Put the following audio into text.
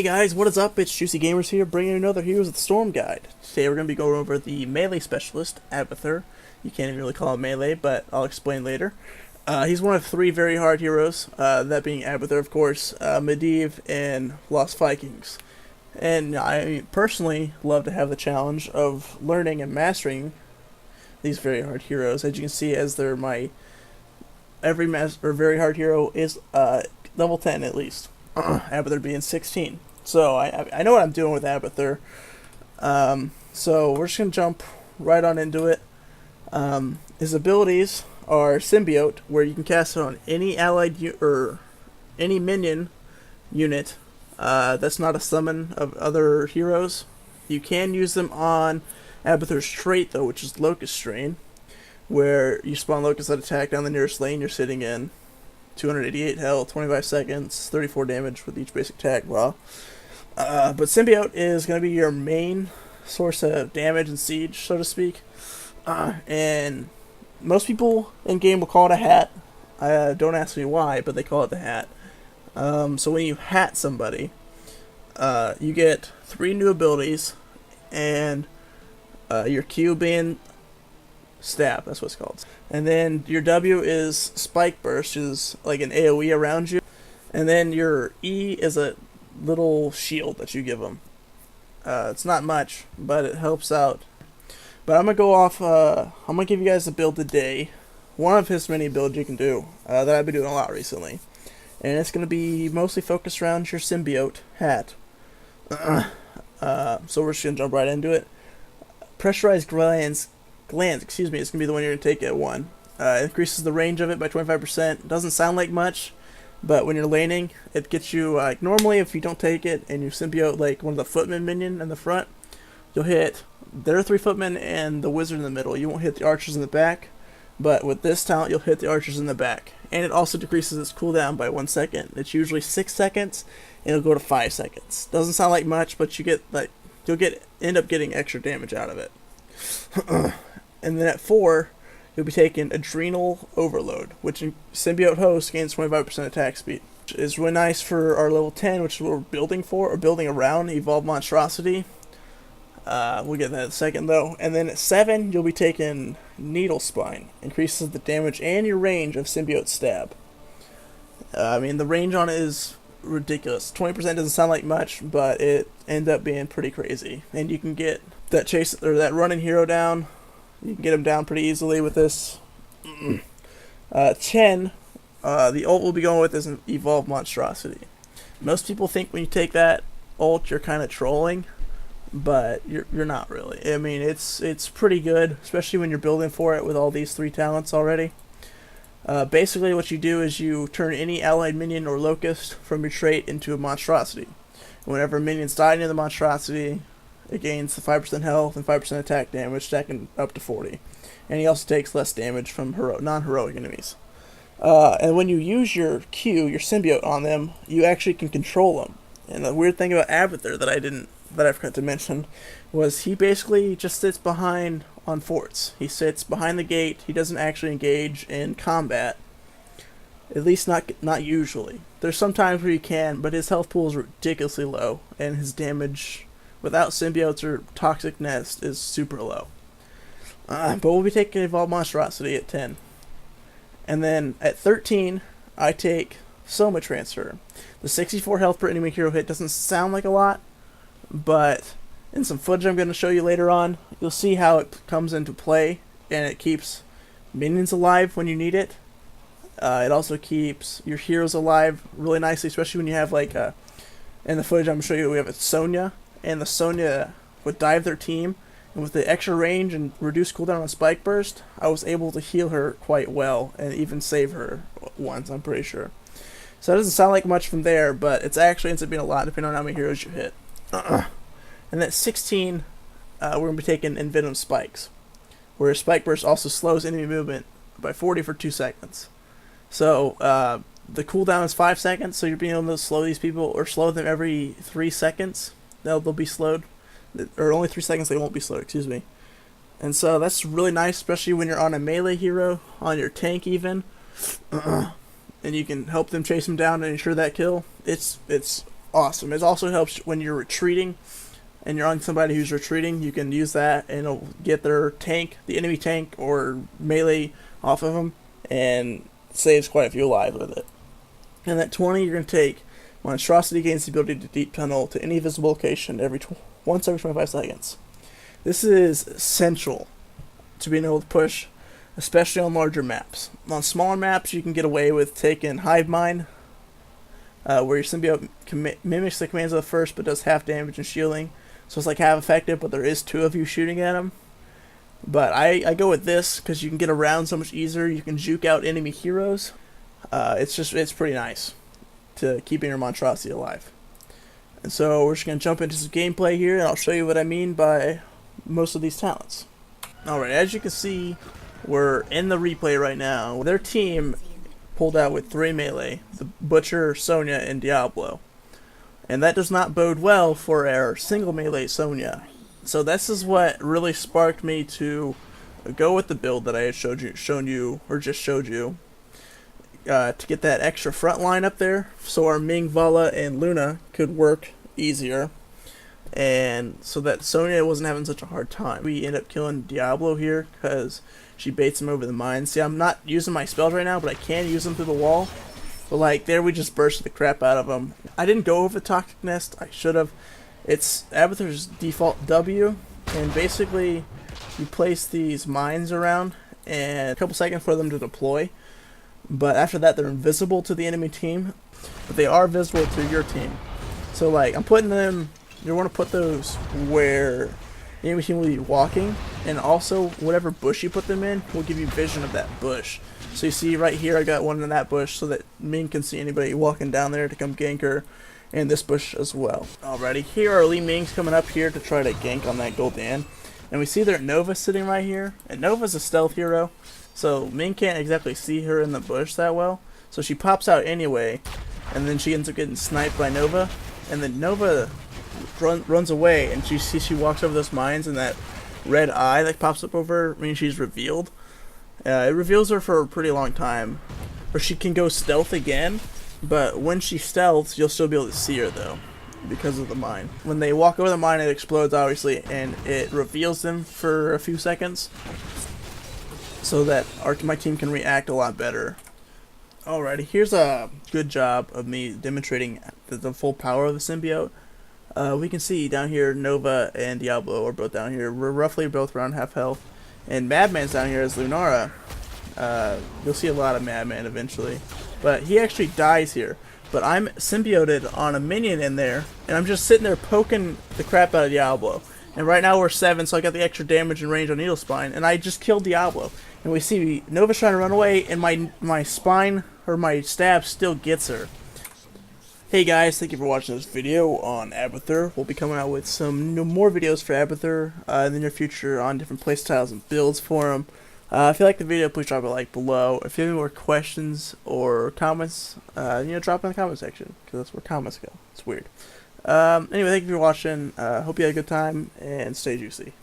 Hey guys, what is up? It's Juicy Gamers here, bringing you another Heroes of the Storm guide. Today we're going to be going over the melee specialist, Abathur. You can't even really call him melee, but I'll explain later. He's one of three very hard heroes, that being Abathur, of course, Medivh, and Lost Vikings. And I personally love to have the challenge of learning and mastering these very hard heroes. As you can see, as they're every very hard hero is level 10 at least. Abathur being 16. So I know what I'm doing with Abathur. So we're just going to jump right on into it. His abilities are Symbiote, where you can cast it on any allied or any minion unit that's not a summon of other heroes. You can use them on Abathur's trait, though, which is Locust Strain, where you spawn locusts that attack down the nearest lane you're sitting in. 288 health, 25 seconds, 34 damage with each basic attack. Well, but Symbiote is going to be your main source of damage and siege, so to speak. And most people in game will call it a hat. Don't ask me why, but they call it the hat. So when you hat somebody, you get 3 new abilities, and your Q being Stab, that's what it's called. And then your W is Spike Burst, which is like an AoE around you. And then your E is a little shield that you give them. It's not much, but it helps out. But I'm going to go off, I'm going to give you guys a build today. One of his many builds you can do, that I've been doing a lot recently. And it's going to be mostly focused around your Symbiote hat. So we're just going to jump right into it. Pressurized Glands, excuse me, it's going to be the one you're going to take at 1. Increases the range of it by 25%. Doesn't sound like much, but when you're laning, it gets you, like, normally if you don't take it and you symbiote like one of the footmen minion in the front, you'll hit their 3 footmen and the wizard in the middle. You won't hit the archers in the back, but with this talent, you'll hit the archers in the back. And it also decreases its cooldown by 1 second. It's usually 6 seconds, and it'll go to 5 seconds. Doesn't sound like much, but you get, like, end up getting extra damage out of it. And then at 4, you'll be taking Adrenal Overload, which in Symbiote Host gains 25% attack speed. Which is really nice for our level 10, which is what we're building for, or building around Evolve Monstrosity. We'll get that in a second, though. And then at 7, you'll be taking Needlespine. Increases the damage and your range of Symbiote Stab. I mean, the range on it is ridiculous. 20% doesn't sound like much, but it ends up being pretty crazy. And you can get that running hero down. You can get him down pretty easily with this. 10, the ult we'll be going with is an Evolve Monstrosity. Most people think when you take that ult, you're kind of trolling, but you're not really. I mean, it's pretty good, especially when you're building for it with all these 3 talents already. Basically, what you do is you turn any allied minion or locust from your trait into a monstrosity. Whenever minions die near the monstrosity, it gains the 5% health and 5% attack damage, stacking up to 40. And he also takes less damage from non-heroic enemies. And when you use your Q, your symbiote, on them, you actually can control them. And the weird thing about Abathur that I forgot to mention was he basically just sits behind on forts. He sits behind the gate. He doesn't actually engage in combat. At least not usually. There's some times where he can, but his health pool is ridiculously low, and his damage without symbiotes or toxic nest is super low. But we'll be taking Evolve Monstrosity at 10. And then at 13, I take Soma Transfer. The 64 health per enemy hero hit doesn't sound like a lot, but in some footage I'm going to show you later on, you'll see how it comes into play, and it keeps minions alive when you need it. It also keeps your heroes alive really nicely, especially when you have, like, in the footage I'm going to show you, we have a Sonya, and the Sonya would dive their team, and with the extra range and reduced cooldown on Spike Burst, I was able to heal her quite well, and even save her once, I'm pretty sure. So it doesn't sound like much from there, but it's actually ends up being a lot depending on how many heroes you hit. And at 16, we're going to be taking Envenomed Spikes, where Spike Burst also slows enemy movement by 40 for 2 seconds. So the cooldown is 5 seconds, so you're being able to slow these people, or slow them every 3 seconds. They'll be slowed, or only 3 seconds they won't be slowed, excuse me. And so that's really nice, especially when you're on a melee hero, on your tank even. And you can help them chase them down and ensure that kill. It's awesome. It also helps when you're retreating and you're on somebody who's retreating. You can use that and it'll get their tank, the enemy tank or melee, off of them, and saves quite a few lives with it. And at 20, you're going to take Monstrosity gains the ability to deep tunnel to any visible location once every 25 seconds. This is essential to being able to push, especially on larger maps. On smaller maps, you can get away with taking Hive Mind, where your symbiote mimics the commands of the first but does half damage and shielding. So it's like half effective, but there is two of you shooting at him. But I go with this because you can get around so much easier. You can juke out enemy heroes. It's pretty nice to keeping your Monstrosity alive. And so we're just going to jump into some gameplay here, and I'll show you what I mean by most of these talents. Alright, as you can see, we're in the replay right now. Their team pulled out with 3 melee, the Butcher, Sonya, and Diablo. And that does not bode well for our single melee Sonya. So this is what really sparked me to go with the build that I had showed you, to get that extra front line up there, so our Ming, Vala, and Luna could work easier, and so that Sonya wasn't having such a hard time. We end up killing Diablo here because she baits him over the mine. See, I'm not using my spells right now, but I can use them through the wall. But like there, we just bursted the crap out of them. I didn't go over the Toxic Nest. I should have. It's Abathur's default W, and basically you place these mines around and a couple seconds for them to deploy. But after that, they're invisible to the enemy team, but they are visible to your team. So like, I'm putting them, you want to put those where the enemy team will be walking, and also whatever bush you put them in will give you vision of that bush. So you see right here, I got one in that bush so that Ming can see anybody walking down there to come gank her, and this bush as well. Alrighty, here are Li Ming's coming up here to try to gank on that Gul'dan. And we see their Nova sitting right here, and Nova's a stealth hero. So Ming can't exactly see her in the bush that well, so she pops out anyway, and then she ends up getting sniped by Nova, and then Nova runs away, and she walks over those mines, and that red eye that pops up over her means she's revealed. It reveals her for a pretty long time, or she can go stealth again, but when she stealths, you'll still be able to see her though, because of the mine. When they walk over the mine, it explodes obviously, and it reveals them for a few seconds, so that my team can react a lot better. Alrighty, here's a good job of me demonstrating the full power of the symbiote. We can see down here Nova and Diablo are both down here. We're roughly both around half health. And Madman's down here as Lunara. You'll see a lot of Madman eventually. But he actually dies here. But I'm symbioted on a minion in there, and I'm just sitting there poking the crap out of Diablo. And right now we're 7, so I got the extra damage and range on Needlespine, and I just killed Diablo. And we see Nova's trying to run away, and my spine, or my stab, still gets her. Hey guys, thank you for watching this video on Abathur. We'll be coming out with some more videos for Abathur in the near future on different playstyles and builds for him. If you like the video, please drop a like below. If you have any more questions or comments, drop in the comment section, because that's where comments go. It's weird. Anyway, thank you for watching. Hope you had a good time, and stay juicy.